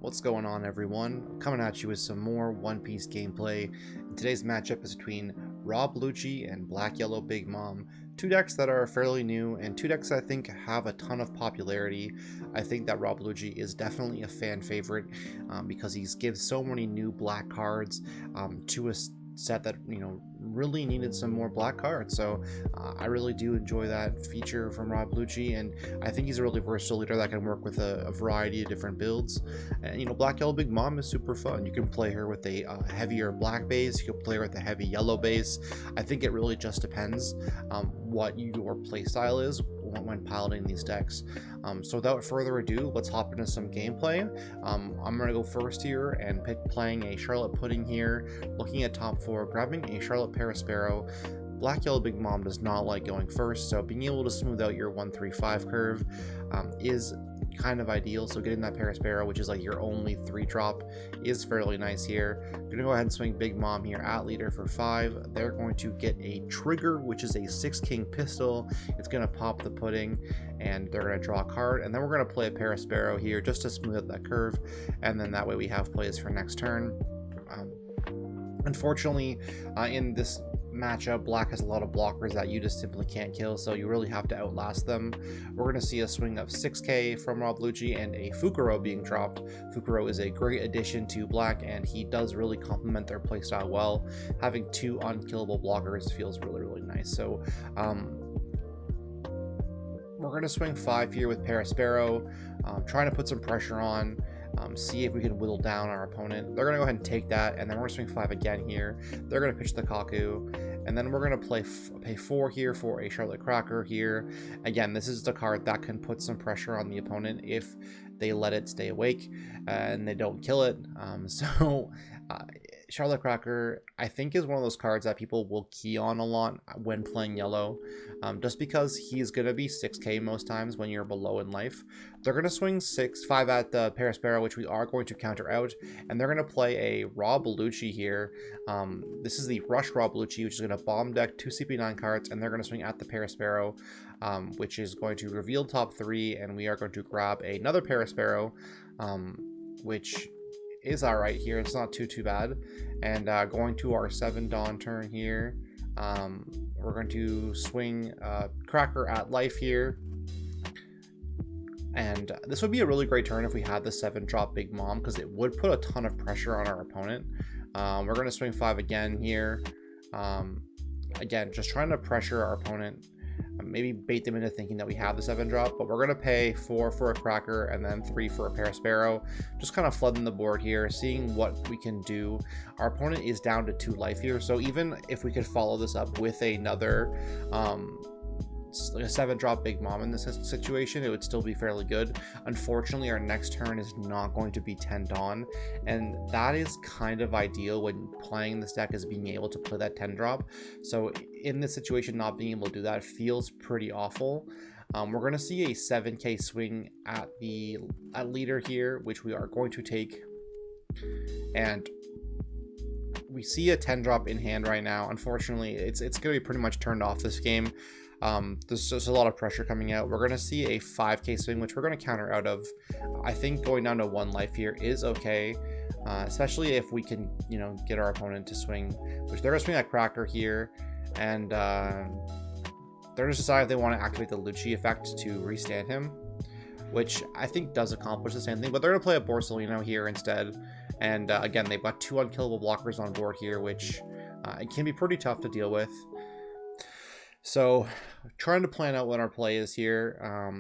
What's going on, everyone? I'm coming at you with some more One Piece gameplay. Today's matchup is between Rob Lucci and Black Yellow Big Mom, two decks that are fairly new and two decks I think have a ton of popularity. I think that Rob Lucci is definitely a fan favorite because he gives so many new black cards to a set that really needed some more black cards. So I really do enjoy that feature from Rob Lucci, and I think he's a really versatile leader that can work with a variety of different builds. And Black Yellow Big Mom is super fun. You can play her with a heavier black base, you can play her with a heavy yellow base. I think it really just depends what your playstyle is when piloting these decks. So without further ado, let's hop into some gameplay. I'm gonna go first here and playing a Charlotte Pudding here, looking at top 4, grabbing a Charlotte Parasparrow. Black Yellow Big Mom does not like going first, so being able to smooth out your 1-3-5 curve is kind of ideal. So getting that Parasparrow, which is like your only 3-drop, is fairly nice here. I'm gonna go ahead and swing Big Mom here at leader for 5. They're going to get a trigger, which is a 6-king pistol. It's gonna pop the pudding, and they're gonna draw a card, and then we're gonna play a Parasparrow here just to smooth out that curve, and then that way we have plays for next turn. Unfortunately, in this matchup, black has a lot of blockers that you just simply can't kill, so you really have to outlast them. We're going to see a swing of 6k from Rob Lucci and a Fukuro being dropped. Fukuro is a great addition to black, and he does really complement their playstyle well. Having 2 unkillable blockers feels really nice. So we're going to swing 5 here with Parasparrow, trying to put some pressure on. See if we can whittle down our opponent. They're going to go ahead and take that, and then we're going to swing 5 again here. They're going to pitch the Kaku, and then we're going to pay 4 here for a Charlotte Cracker here. Again, this is the card that can put some pressure on the opponent if they let it stay awake and they don't kill it. Charlotte Cracker, I think, is one of those cards that people will key on a lot when playing yellow, just because he's going to be 6k most times when you're below in life. They're going to swing 5 at the Parasparrow, which we are going to counter out, and they're going to play a Rob Lucci here. This is the Rush Rob Lucci, which is going to bomb deck 2 CP9 cards, and they're going to swing at the Parasparrow, which is going to reveal top 3, and we are going to grab another Parasparrow, which is all right here. It's not too bad. And going to our 7 Dawn turn here, we're going to swing Cracker at life here, and this would be a really great turn if we had the 7-drop Big Mom, because it would put a ton of pressure on our opponent. We're going to swing 5 again here, again just trying to pressure our opponent, maybe bait them into thinking that we have the 7-drop, but we're going to pay 4 for a Cracker and then 3 for a Parasparrow, just kind of flooding the board here, seeing what we can do. Our opponent is down to 2 life here, so even if we could follow this up with another like a 7-drop Big Mom in this situation, it would still be fairly good. Unfortunately, our next turn is not going to be 10 Dawn, and that is kind of ideal when playing this deck, is being able to play that 10-drop. So in this situation, not being able to do that feels pretty awful. We're going to see a 7k swing at leader here, which we are going to take, and we see a 10-drop in hand right now. Unfortunately, it's going to be pretty much turned off this game. There's just a lot of pressure coming out. We're going to see a 5k swing, which we're going to counter out of. I think going down to 1 life here is okay, especially if we can, get our opponent to swing, which they're going to swing that Cracker here, and they're just deciding if they want to activate the Lucci effect to restand him, which I think does accomplish the same thing, but they're going to play a Borsalino here instead. And again, they've got 2 unkillable blockers on board here, which it can be pretty tough to deal with. So trying to plan out what our play is here.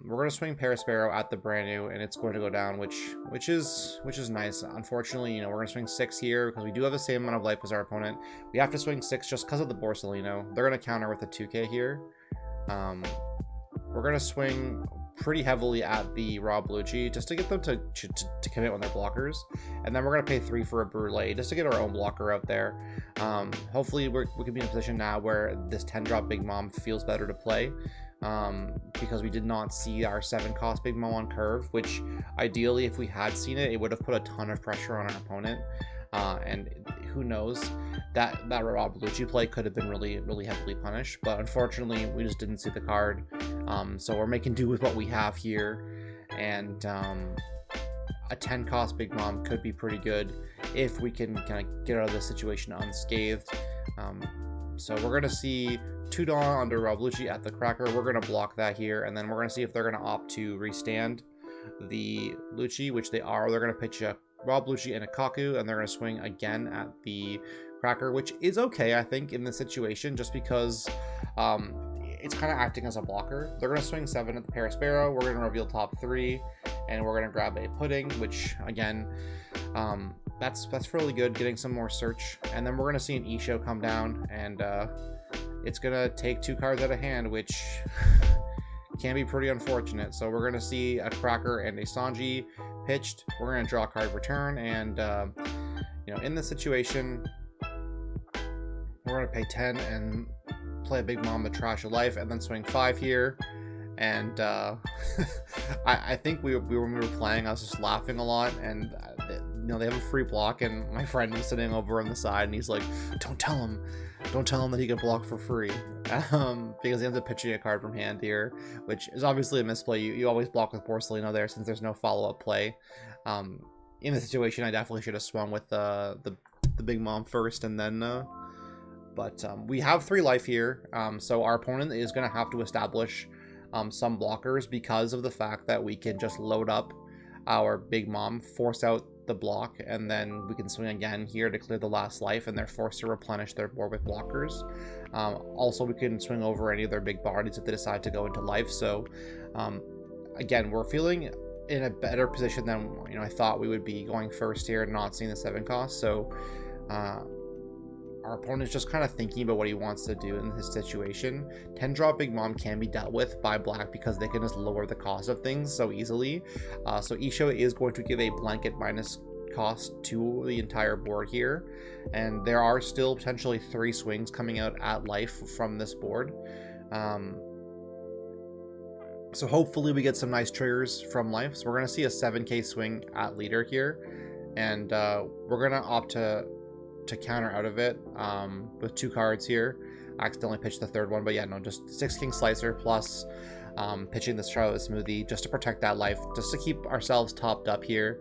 We're going to swing Parasparrow at the brand new, and it's going to go down, which is nice. Unfortunately, we're going to swing 6 here because we do have the same amount of life as our opponent. We have to swing 6 just because of the Borsalino. They're going to counter with a 2k here. We're going to swing pretty heavily at the Rob Lucci just to get them to commit on their blockers, and then we're going to pay 3 for a Brûlée just to get our own blocker out there. Hopefully we can be in a position now where this 10-drop Big Mom feels better to play, because we did not see our 7-cost Big Mom on curve, which ideally if we had seen it, it would have put a ton of pressure on our opponent. And who knows, that Rob Lucci play could have been really heavily punished, but unfortunately we just didn't see the card. So we're making do with what we have here, and a 10 cost Big Mom could be pretty good if we can kind of get out of this situation unscathed. So we're going to see 2 Dawn under Rob Lucci at the Cracker. We're going to block that here, and then we're going to see if they're going to opt to restand the Lucci, which they are. They're going to pitch a Rob Lucci and a Kaku, and they're going to swing again at the Cracker, which is okay, I think, in this situation, just because it's kind of acting as a blocker. They're going to swing 7 at the Paris Sparrow. We're going to reveal top 3, and we're going to grab a Pudding, which, again, that's really good, getting some more search. And then we're going to see an E-Show come down, and it's going to take 2 cards out of hand, which can be pretty unfortunate. So we're going to see a Cracker and a Sanji pitched. We're going to draw a card return, and you know, in this situation, we're going to pay 10 and play a Big Mom to trash a life, and then swing 5 here. And I think when we were playing, I was just laughing a lot, and you know, they have a free block, and my friend was sitting over on the side, and he's like, don't tell him that he can block for free, because he ends up pitching a card from hand here, which is obviously a misplay. You always block with Porcelino there, since there's no follow-up play. In the situation, I definitely should have swung with the Big Mom first, and then but we have 3 life here, so our opponent is going to have to establish some blockers, because of the fact that we can just load up our Big Mom, force out the block, and then we can swing again here to clear the last life, and they're forced to replenish their board with blockers. Also, we can swing over any of their big bodies if they decide to go into life. So again, we're feeling in a better position than, you know, I thought we would be, going first here and not seeing the 7 cost. So our opponent's just kind of thinking about what he wants to do in this situation. 10 drop Big Mom can be dealt with by black, because they can just lower the cost of things so easily. So Isho is going to give a blanket minus cost to the entire board here, and there are still potentially 3 swings coming out at life from this board. So hopefully we get some nice triggers from life. So we're going to see a 7k swing at leader here, and we're going to opt to counter out of it with 2 cards here. I accidentally pitched the 3rd one, but yeah, no, just 6 King Slicer plus pitching this Charlotte Smoothie just to protect that life, just to keep ourselves topped up here,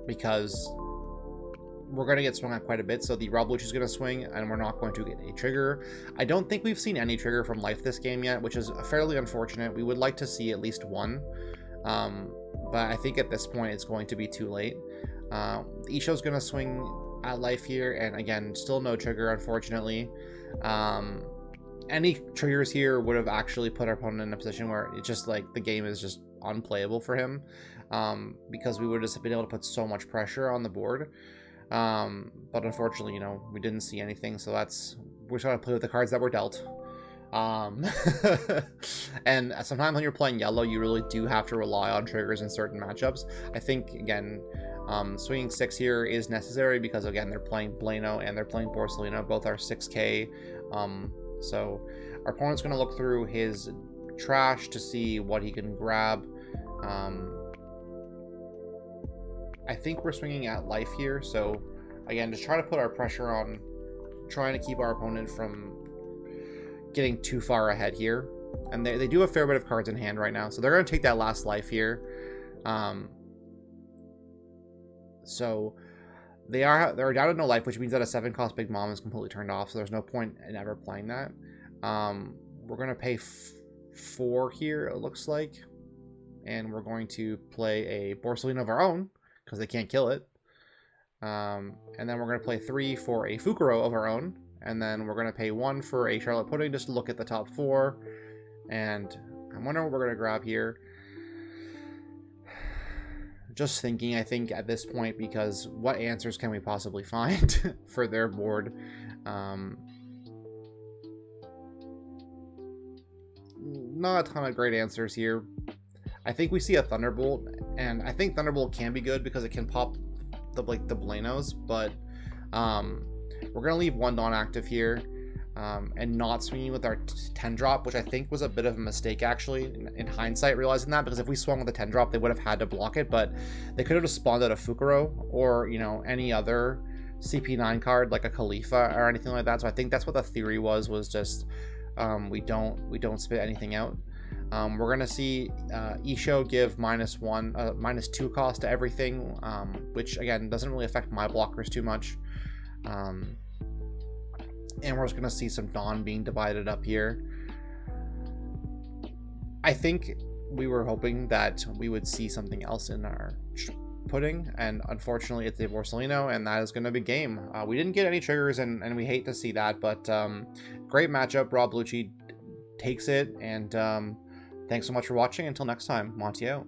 because we're going to get swung at quite a bit. So the Rob Lucci is going to swing, and we're not going to get a trigger. I don't think we've seen any trigger from life this game yet, which is fairly unfortunate. We would like to see at least one, but I think at this point it's going to be too late. Isho's going to swing at life here, and again, still no trigger, unfortunately. Any triggers here would have actually put our opponent in a position where it's just like the game is just unplayable for him, because we would have just been able to put so much pressure on the board. But unfortunately, you know, we didn't see anything, so we're trying to play with the cards that were dealt. And sometimes when you're playing yellow, you really do have to rely on triggers in certain matchups. I think, again, swinging 6 here is necessary, because again, they're playing Blano and they're playing Porcelino. Both are 6k. So our opponent's going to look through his trash to see what he can grab. I think we're swinging at life here, so again, just try to put our pressure on trying to keep our opponent from getting too far ahead here. And they do a fair bit of cards in hand right now, so they're going to take that last life here. So they're down to no life, which means that a 7 cost Big Mom is completely turned off, so there's no point in ever playing that. We're going to pay 4 here, it looks like, and we're going to play a Porcelino of our own, because they can't kill it. And then we're going to play 3 for a Fukuro of our own, and then we're going to pay 1 for a Charlotte Pudding just to look at the top 4. And I'm wondering what we're going to grab here. Just thinking, I think, at this point, because what answers can we possibly find for their board? Not a ton of great answers here. I think we see a Thunderbolt, and I think Thunderbolt can be good because it can pop the Blanos, but we're going to leave 1 Dawn active here, and not swinging with our 10 drop, which I think was a bit of a mistake, actually, in hindsight, realizing that, because if we swung with the 10 drop, they would have had to block it, but they could have just spawned out a Fukuro, or, you know, any other CP9 card, like a Khalifa or anything like that. So I think that's what the theory was just we don't spit anything out. We're gonna see Isho give -2 cost to everything, which again doesn't really affect my blockers too much. And we're just gonna see some Dawn being divided up here. I think we were hoping that we would see something else in our pudding, and unfortunately it's a Borsalino, and that is going to be game. We didn't get any triggers, and we hate to see that, but great matchup. Rob Lucci takes it, and thanks so much for watching. Until next time, Monty out.